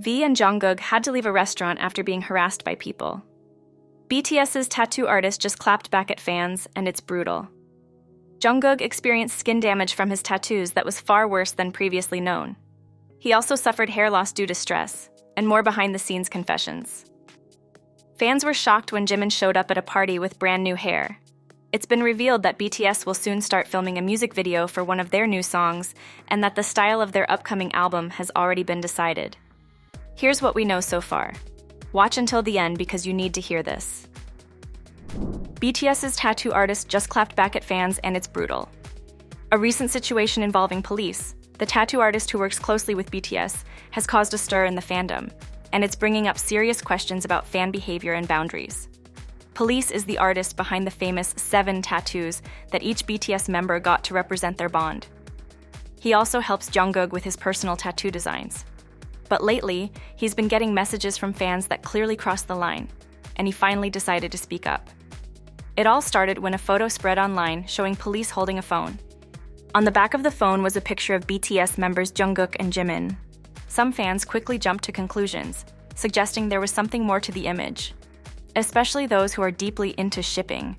V and Jungkook had to leave a restaurant after being harassed by people. BTS's tattoo artist just clapped back at fans, and it's brutal. Jungkook experienced skin damage from his tattoos that was far worse than previously known. He also suffered hair loss due to stress, and more behind-the-scenes confessions. Fans were shocked when Jimin showed up at a party with brand new hair. It's been revealed that BTS will soon start filming a music video for one of their new songs, and that the style of their upcoming album has already been decided. Here's what we know so far. Watch until the end because you need to hear this. BTS's tattoo artist just clapped back at fans, and it's brutal. A recent situation involving police, the tattoo artist who works closely with BTS, has caused a stir in the fandom, and it's bringing up serious questions about fan behavior and boundaries. Police is the artist behind the famous 7 tattoos that each BTS member got to represent their bond. He also helps Jungkook with his personal tattoo designs. But lately, he's been getting messages from fans that clearly crossed the line, and he finally decided to speak up. It all started when a photo spread online showing police holding a phone. On the back of the phone was a picture of BTS members Jungkook and Jimin. Some fans quickly jumped to conclusions, suggesting there was something more to the image, especially those who are deeply into shipping,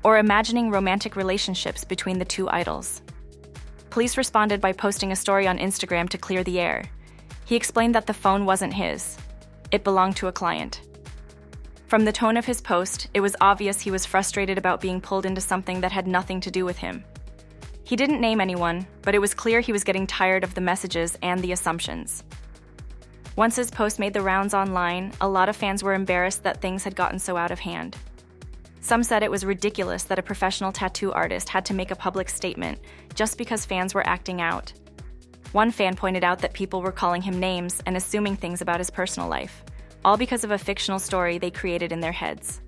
or imagining romantic relationships between the two idols. Police responded by posting a story on Instagram to clear the air. He explained that the phone wasn't his. It belonged to a client. From the tone of his post, it was obvious he was frustrated about being pulled into something that had nothing to do with him. He didn't name anyone, but it was clear he was getting tired of the messages and the assumptions. Once his post made the rounds online, a lot of fans were embarrassed that things had gotten so out of hand. Some said it was ridiculous that a professional tattoo artist had to make a public statement just because fans were acting out. One fan pointed out that people were calling him names and assuming things about his personal life, all because of a fictional story they created in their heads.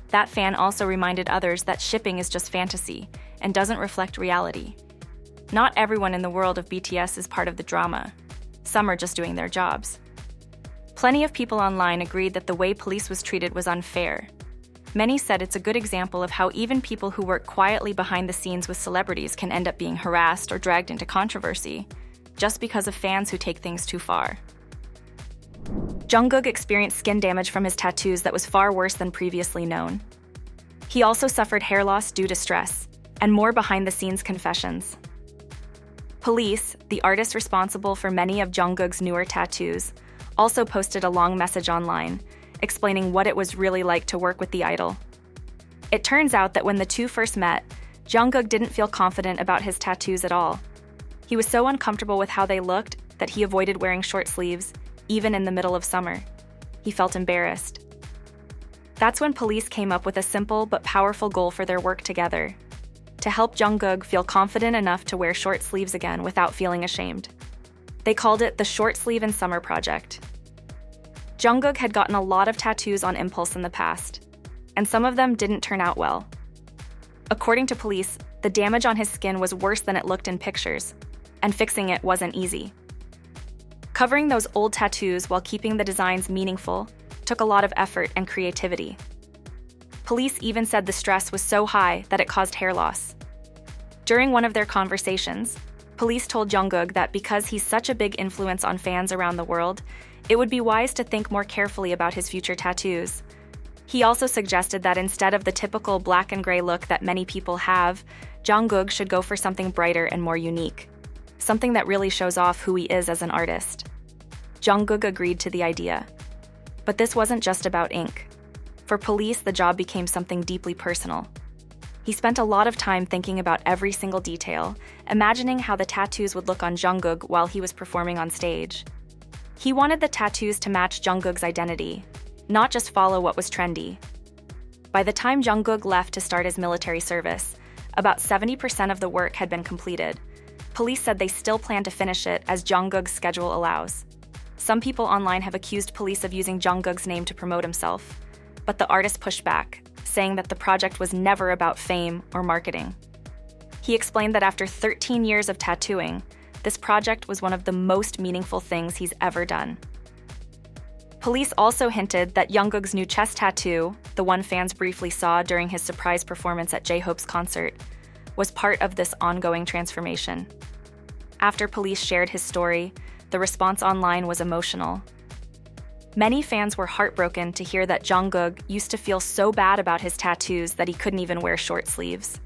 That fan also reminded others that shipping is just fantasy and doesn't reflect reality. Not everyone in the world of BTS is part of the drama. Some are just doing their jobs. Plenty of people online agreed that the way police was treated was unfair. Many said it's a good example of how even people who work quietly behind the scenes with celebrities can end up being harassed or dragged into controversy, just because of fans who take things too far. Jungkook experienced skin damage from his tattoos that was far worse than previously known. He also suffered hair loss due to stress, and more behind-the-scenes confessions. Police, the artist responsible for many of Jungkook's newer tattoos, also posted a long message online, explaining what it was really like to work with the idol. It turns out that when the two first met, Jungkook didn't feel confident about his tattoos at all. He was so uncomfortable with how they looked that he avoided wearing short sleeves, even in the middle of summer. He felt embarrassed. That's when police came up with a simple but powerful goal for their work together: to help Jungkook feel confident enough to wear short sleeves again without feeling ashamed. They called it the Short Sleeve in Summer Project. Jungkook had gotten a lot of tattoos on impulse in the past, and some of them didn't turn out well. According to police, the damage on his skin was worse than it looked in pictures, and fixing it wasn't easy. Covering those old tattoos while keeping the designs meaningful took a lot of effort and creativity. Police even said the stress was so high that it caused hair loss. During one of their conversations, police told Jungkook that because he's such a big influence on fans around the world, it would be wise to think more carefully about his future tattoos. He also suggested that instead of the typical black and gray look that many people have, Jungkook should go for something brighter and more unique, something that really shows off who he is as an artist. Jungkook agreed to the idea. But this wasn't just about ink. For police, the job became something deeply personal. He spent a lot of time thinking about every single detail, imagining how the tattoos would look on Jungkook while he was performing on stage. He wanted the tattoos to match Jungkook's identity, not just follow what was trendy. By the time Jungkook left to start his military service, about 70% of the work had been completed. Police said they still plan to finish it as Jungkook's schedule allows. Some people online have accused police of using Jungkook's name to promote himself, but the artist pushed back, saying that the project was never about fame or marketing. He explained that after 13 years of tattooing, this project was one of the most meaningful things he's ever done. Police also hinted that Jungkook's new chest tattoo, the one fans briefly saw during his surprise performance at J-Hope's concert, was part of this ongoing transformation. After police shared his story, the response online was emotional. Many fans were heartbroken to hear that Jungkook used to feel so bad about his tattoos that he couldn't even wear short sleeves.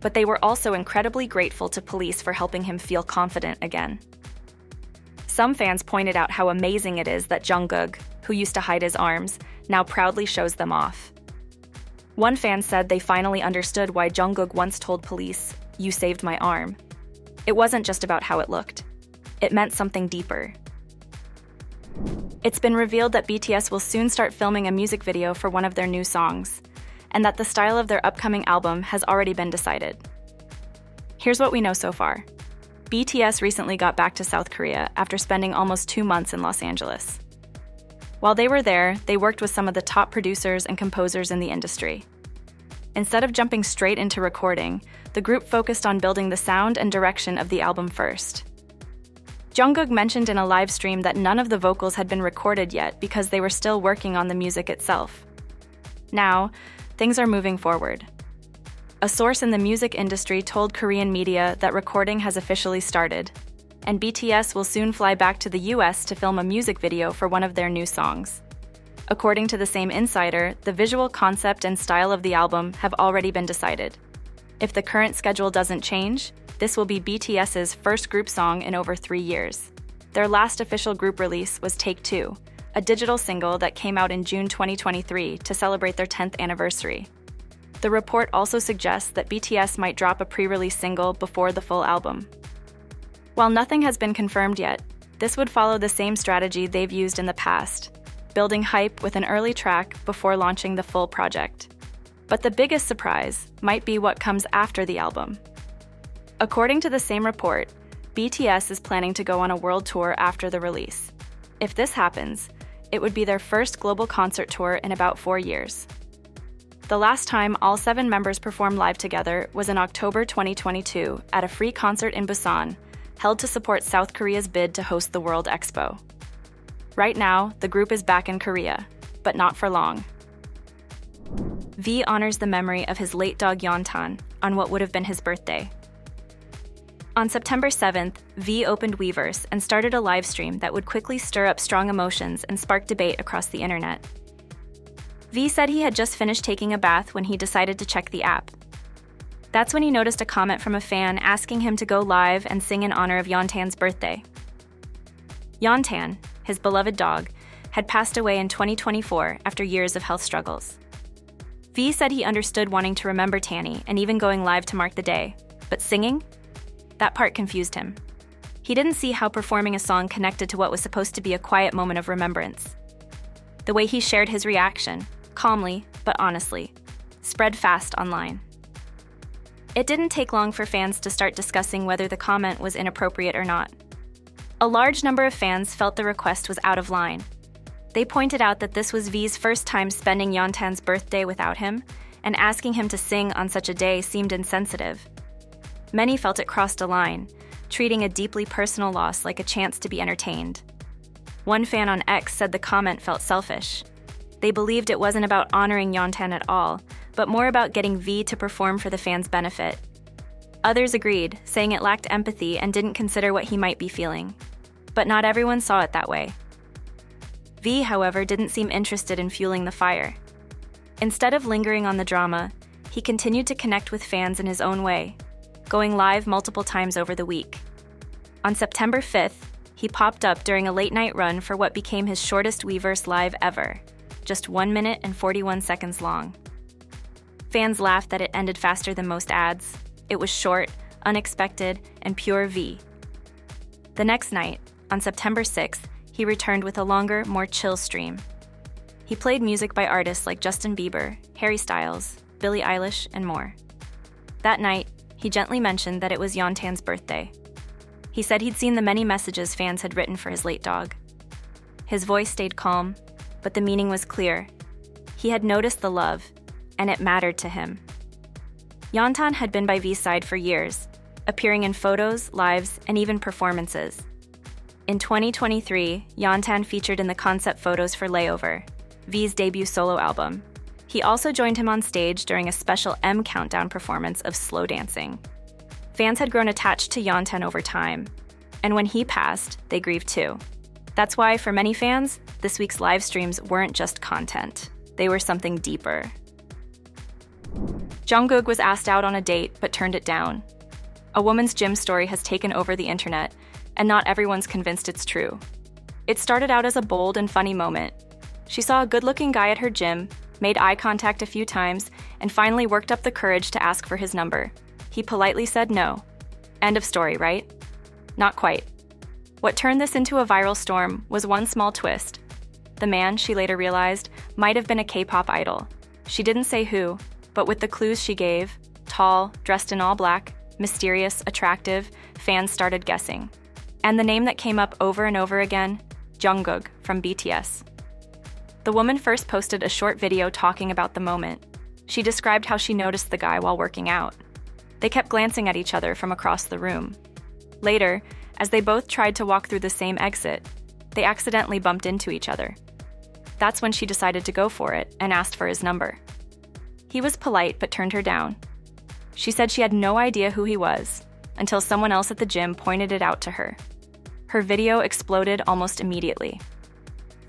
But they were also incredibly grateful to police for helping him feel confident again. Some fans pointed out how amazing it is that Jungkook, who used to hide his arms, now proudly shows them off. One fan said they finally understood why Jungkook once told police, "You saved my arm." It wasn't just about how it looked. It meant something deeper. It's been revealed that BTS will soon start filming a music video for one of their new songs, and that the style of their upcoming album has already been decided. Here's what we know so far. BTS recently got back to South Korea after spending almost 2 months in Los Angeles. While they were there, they worked with some of the top producers and composers in the industry. Instead of jumping straight into recording, the group focused on building the sound and direction of the album first. Jungkook mentioned in a live stream that none of the vocals had been recorded yet because they were still working on the music itself. Now, things are moving forward. A source in the music industry told Korean media that recording has officially started, and BTS will soon fly back to the US to film a music video for one of their new songs. According to the same insider, the visual concept and style of the album have already been decided. If the current schedule doesn't change, this will be BTS's first group song in over 3 years. Their last official group release was Take Two, a digital single that came out in June 2023 to celebrate their 10th anniversary. The report also suggests that BTS might drop a pre-release single before the full album. While nothing has been confirmed yet, this would follow the same strategy they've used in the past, building hype with an early track before launching the full project. But the biggest surprise might be what comes after the album. According to the same report, BTS is planning to go on a world tour after the release. If this happens, it would be their first global concert tour in about 4 years. The last time all 7 members performed live together was in October 2022 at a free concert in Busan, held to support South Korea's bid to host the World Expo. Right now, the group is back in Korea, but not for long. V honors the memory of his late dog Yeontan on what would have been his birthday. On September 7th, V opened Weverse and started a live stream that would quickly stir up strong emotions and spark debate across the internet. V said he had just finished taking a bath when he decided to check the app. That's when he noticed a comment from a fan asking him to go live and sing in honor of Yeontan's birthday. Yeontan, his beloved dog, had passed away in 2024 after years of health struggles. V said he understood wanting to remember Tanny and even going live to mark the day, but singing? That part confused him. He didn't see how performing a song connected to what was supposed to be a quiet moment of remembrance. The way he shared his reaction, calmly but honestly, spread fast online. It didn't take long for fans to start discussing whether the comment was inappropriate or not. A large number of fans felt the request was out of line. They pointed out that this was V's first time spending Yeontan's birthday without him, and asking him to sing on such a day seemed insensitive. Many felt it crossed a line, treating a deeply personal loss like a chance to be entertained. One fan on X said the comment felt selfish. They believed it wasn't about honoring Yeontan at all, but more about getting V to perform for the fans' benefit. Others agreed, saying it lacked empathy and didn't consider what he might be feeling. But not everyone saw it that way. V, however, didn't seem interested in fueling the fire. Instead of lingering on the drama, he continued to connect with fans in his own way, going live multiple times over the week. On September 5th, he popped up during a late-night run for what became his shortest Weverse live ever, just 1 minute and 41 seconds long. Fans laughed that it ended faster than most ads. It was short, unexpected, and pure V. The next night, on September 6th, he returned with a longer, more chill stream. He played music by artists like Justin Bieber, Harry Styles, Billie Eilish, and more. That night, he gently mentioned that it was Yeontan's birthday. He said he'd seen the many messages fans had written for his late dog. His voice stayed calm, but the meaning was clear. He had noticed the love, and it mattered to him. Yeontan had been by V's side for years, appearing in photos, lives, and even performances. In 2023, Yeontan featured in the concept photos for Layover, V's debut solo album. He also joined him on stage during a special M Countdown performance of slow dancing. Fans had grown attached to Yeontan over time, and when he passed, they grieved too. That's why, for many fans, this week's live streams weren't just content. They were something deeper. Jungkook was asked out on a date but turned it down. A woman's gym story has taken over the internet, and not everyone's convinced it's true. It started out as a bold and funny moment. She saw a good-looking guy at her gym, made eye contact a few times, and finally worked up the courage to ask for his number. He politely said no. End of story, right? Not quite. What turned this into a viral storm was one small twist. The man, she later realized, might have been a K-pop idol. She didn't say who, but with the clues she gave, tall, dressed in all black, mysterious, attractive, fans started guessing. And the name that came up over and over again, Jungkook from BTS. The woman first posted a short video talking about the moment. She described how she noticed the guy while working out. They kept glancing at each other from across the room. Later, as they both tried to walk through the same exit, they accidentally bumped into each other. That's when she decided to go for it and asked for his number. He was polite but turned her down. She said she had no idea who he was until someone else at the gym pointed it out to her. Her video exploded almost immediately.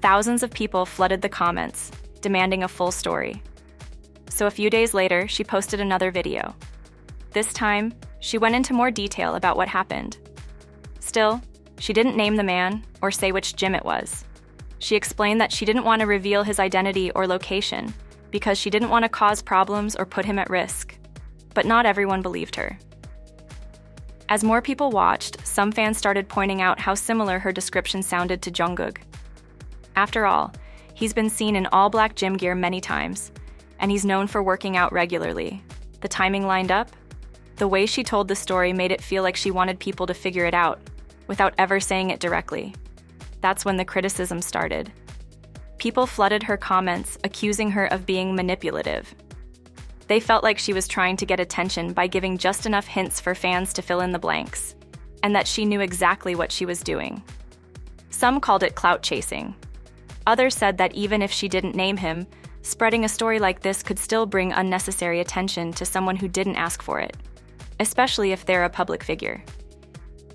Thousands of people flooded the comments, demanding a full story. So a few days later, she posted another video. This time, she went into more detail about what happened. Still, she didn't name the man or say which gym it was. She explained that she didn't want to reveal his identity or location because she didn't want to cause problems or put him at risk. But not everyone believed her. As more people watched, some fans started pointing out how similar her description sounded to Jungkook. After all, he's been seen in all-black gym gear many times, and he's known for working out regularly. The timing lined up. The way she told the story made it feel like she wanted people to figure it out, without ever saying it directly. That's when the criticism started. People flooded her comments, accusing her of being manipulative. They felt like she was trying to get attention by giving just enough hints for fans to fill in the blanks, and that she knew exactly what she was doing. Some called it clout chasing. Others said that even if she didn't name him, spreading a story like this could still bring unnecessary attention to someone who didn't ask for it, especially if they're a public figure.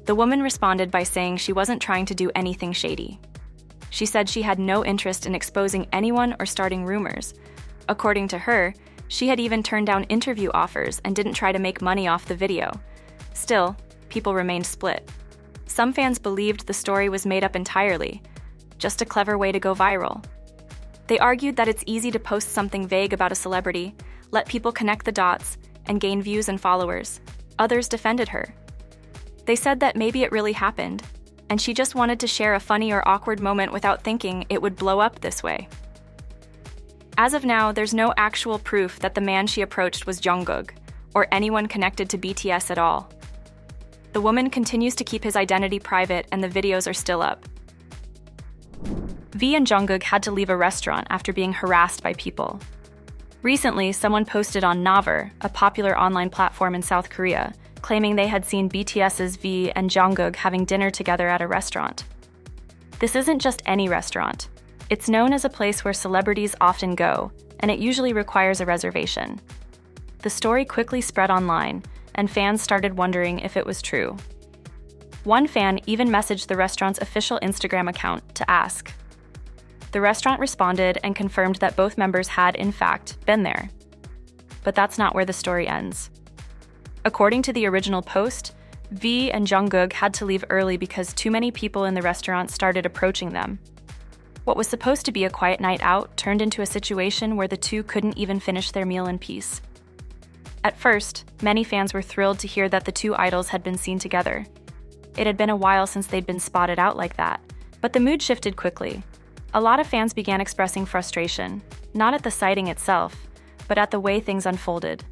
The woman responded by saying she wasn't trying to do anything shady. She said she had no interest in exposing anyone or starting rumors. According to her, she had even turned down interview offers and didn't try to make money off the video. Still, people remained split. Some fans believed the story was made up entirely, just a clever way to go viral. They argued that it's easy to post something vague about a celebrity, let people connect the dots, and gain views and followers. Others defended her. They said that maybe it really happened, and she just wanted to share a funny or awkward moment without thinking it would blow up this way. As of now, there's no actual proof that the man she approached was Jungkook, or anyone connected to BTS at all. The woman continues to keep his identity private, and the videos are still up. V and Jungkook had to leave a restaurant after being harassed by people. Recently, someone posted on Naver, a popular online platform in South Korea, claiming they had seen BTS's V and Jungkook having dinner together at a restaurant. This isn't just any restaurant. It's known as a place where celebrities often go, and it usually requires a reservation. The story quickly spread online, and fans started wondering if it was true. One fan even messaged the restaurant's official Instagram account to ask. The restaurant responded and confirmed that both members had, in fact, been there. But that's not where the story ends. According to the original post, V and Jungkook had to leave early because too many people in the restaurant started approaching them. What was supposed to be a quiet night out turned into a situation where the two couldn't even finish their meal in peace. At first, many fans were thrilled to hear that the two idols had been seen together. It had been a while since they'd been spotted out like that, but the mood shifted quickly. A lot of fans began expressing frustration, not at the sighting itself, but at the way things unfolded.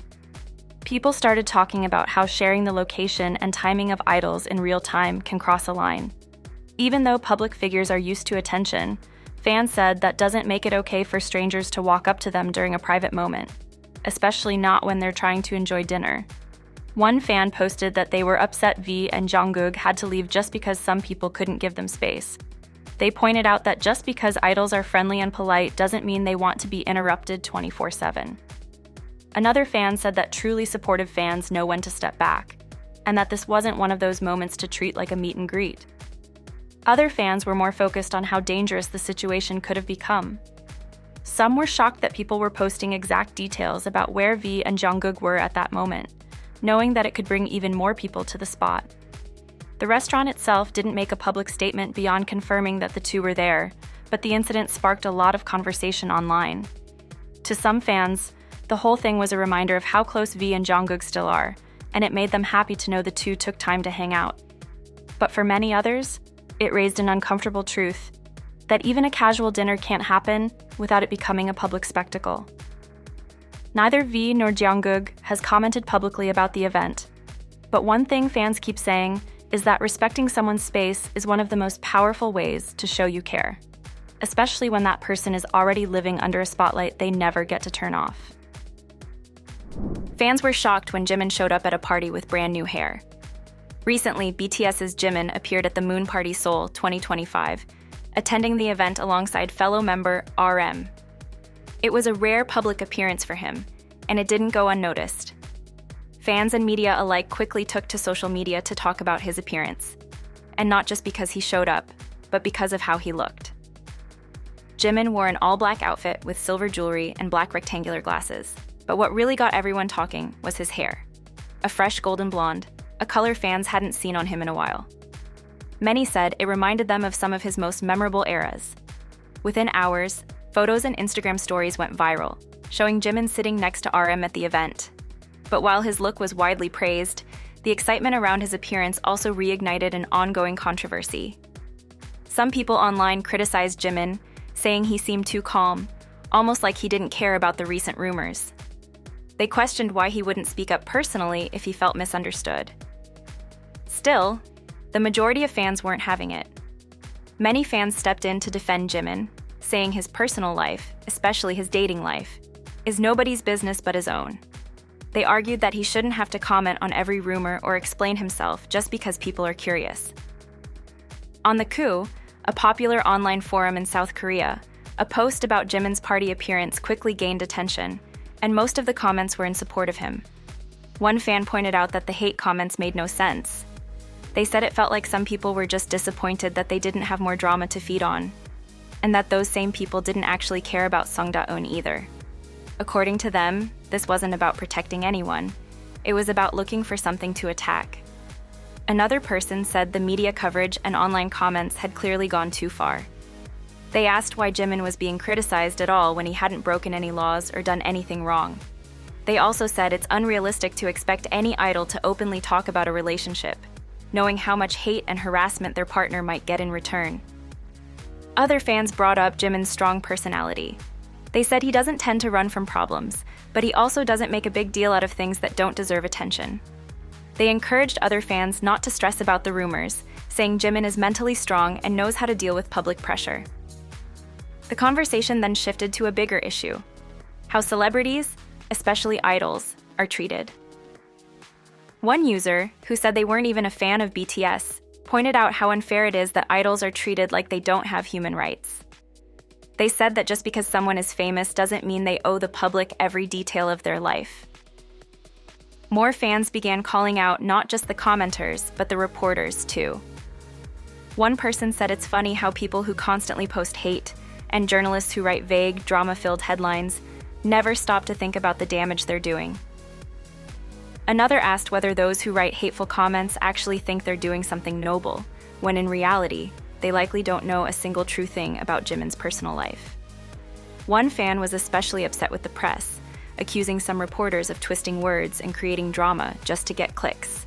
People started talking about how sharing the location and timing of idols in real time can cross a line. Even though public figures are used to attention, fans said that doesn't make it okay for strangers to walk up to them during a private moment, especially not when they're trying to enjoy dinner. One fan posted that they were upset V and Jungkook had to leave just because some people couldn't give them space. They pointed out that just because idols are friendly and polite doesn't mean they want to be interrupted 24/7. Another fan said that truly supportive fans know when to step back, and that this wasn't one of those moments to treat like a meet and greet. Other fans were more focused on how dangerous the situation could have become. Some were shocked that people were posting exact details about where V and Jungkook were at that moment, knowing that it could bring even more people to the spot. The restaurant itself didn't make a public statement beyond confirming that the two were there, but the incident sparked a lot of conversation online. To some fans, the whole thing was a reminder of how close V and Jungkook still are, and it made them happy to know the two took time to hang out. But for many others, it raised an uncomfortable truth that even a casual dinner can't happen without it becoming a public spectacle. Neither V nor Jungkook has commented publicly about the event, but one thing fans keep saying is that respecting someone's space is one of the most powerful ways to show you care, especially when that person is already living under a spotlight they never get to turn off. Fans were shocked when Jimin showed up at a party with brand new hair. Recently, BTS's Jimin appeared at the Moon Party Seoul 2025, attending the event alongside fellow member RM. It was a rare public appearance for him, and it didn't go unnoticed. Fans and media alike quickly took to social media to talk about his appearance, and not just because he showed up, but because of how he looked. Jimin wore an all-black outfit with silver jewelry and black rectangular glasses, but what really got everyone talking was his hair. A fresh golden blonde, a color fans hadn't seen on him in a while. Many said it reminded them of some of his most memorable eras. Within hours, photos and Instagram stories went viral, showing Jimin sitting next to RM at the event. But while his look was widely praised, the excitement around his appearance also reignited an ongoing controversy. Some people online criticized Jimin, saying he seemed too calm, almost like he didn't care about the recent rumors. They questioned why he wouldn't speak up personally if he felt misunderstood. Still, the majority of fans weren't having it. Many fans stepped in to defend Jimin, saying his personal life, especially his dating life, is nobody's business but his own. They argued that he shouldn't have to comment on every rumor or explain himself just because people are curious. On the Coup, a popular online forum in South Korea, a post about Jimin's party appearance quickly gained attention, and most of the comments were in support of him. One fan pointed out that the hate comments made no sense. They said it felt like some people were just disappointed that they didn't have more drama to feed on, and that those same people didn't actually care about Sungda-eun either. According to them, this wasn't about protecting anyone. It was about looking for something to attack. Another person said the media coverage and online comments had clearly gone too far. They asked why Jimin was being criticized at all when he hadn't broken any laws or done anything wrong. They also said it's unrealistic to expect any idol to openly talk about a relationship, knowing how much hate and harassment their partner might get in return. Other fans brought up Jimin's strong personality. They said he doesn't tend to run from problems, but he also doesn't make a big deal out of things that don't deserve attention. They encouraged other fans not to stress about the rumors, saying Jimin is mentally strong and knows how to deal with public pressure. The conversation then shifted to a bigger issue: how celebrities, especially idols, are treated. One user, who said they weren't even a fan of BTS, pointed out how unfair it is that idols are treated like they don't have human rights. They said that just because someone is famous doesn't mean they owe the public every detail of their life. More fans began calling out not just the commenters, but the reporters too. One person said it's funny how people who constantly post hate, and journalists who write vague, drama-filled headlines, never stop to think about the damage they're doing. Another asked whether those who write hateful comments actually think they're doing something noble, when in reality, they likely don't know a single true thing about Jimin's personal life. One fan was especially upset with the press, accusing some reporters of twisting words and creating drama just to get clicks.